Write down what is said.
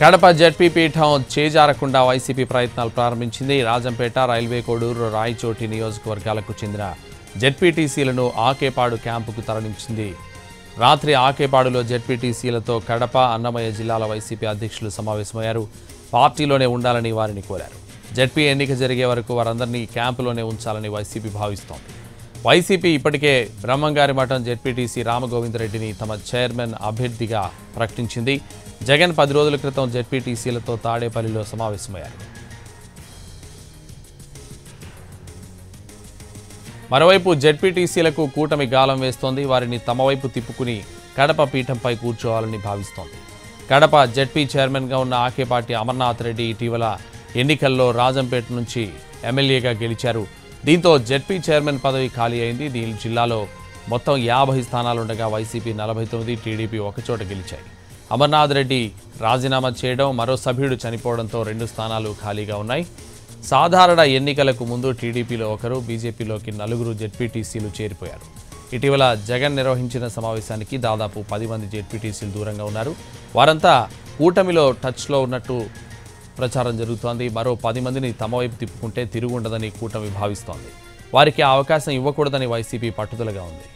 Kadapa ZP పీఠం చేజారకుండా YCP ప్రయత్నాలు ప్రారంభించింది. రాజంపేట, రైల్వే కోడూరు, రాయచోటి నియోజకవర్గాలకు చెందిన జెడ్పీటీసీలను ఆకేపాడు క్యాంపుకు తరలించింది. రాత్రి ఆకేపాడులో జెడ్పీటీసీలతో కడప, అన్నమయ్య జిల్లాల వైసీపీ అధ్యక్షులు సమావేశమయ్యారు. పార్టీలోనే ఉండాలని వారిని కోరారు. జెడ్పీ ఎన్నిక జరిగే వరకు వారందరినీ క్యాంపులోనే ఉంచాలని వైసీపీ భావిస్తోంది. వైసీపీ ఇప్పటికే బ్రహ్మంగారిమఠం జెడ్పీటీసీ రామగోవిందరెడ్డిని తమ చైర్మన్ అభ్యర్థిగా ప్రకటించింది. జగన్ 10 రోజుల క్రితం జెడ్పీటీసీలతో తాడేపల్లిలో సమావేశమయ్యారు. మరోవైపు జెడ్పీటీసీలకు కూటమి గాలం వేస్తోంది. వారిని తమ వైపు తిప్పుకుని కడప పీఠంపై కూర్చోవాలని భావిస్తోంది. కడప జెడ్పీ చైర్మన్గా ఉన్న ఆకేపాటి అమర్నాథ్ రెడ్డి ఇటీవల ఎన్నికల్లో రాజంపేట నుంచి ఎమ్మెల్యేగా గెలిచారు. దీంతో జెడ్పీ చైర్మన్ పదవి ఖాళీ అయింది. దీని జిల్లాలో మొత్తం 50 స్థానాలుండగా వైసీపీ 49, టీడీపీ ఒకచోట గెలిచాయి. అమర్నాథ్ రెడ్డి రాజీనామా చేయడం, మరో సభ్యుడు చనిపోవడంతో 2 స్థానాలు ఖాళీగా ఉన్నాయి. సాధారణ ఎన్నికలకు ముందు టీడీపీలో ఒకరు, బీజేపీలోకి 4 జెడ్పీటీసీలు చేరిపోయారు. ఇటీవల జగన్ నిర్వహించిన సమావేశానికి దాదాపు 10 మంది జెడ్పీటీసీలు దూరంగా ఉన్నారు. వారంతా కూటమిలో టచ్లో ఉన్నట్టు ప్రచారం జరుగుతోంది. మరో 10 మందిని తమ వైపు తిప్పుకుంటే తిరుగుండదని కూటమి భావిస్తోంది. వారికి ఆ అవకాశం ఇవ్వకూడదని వైసీపీ పట్టుదలగా ఉంది.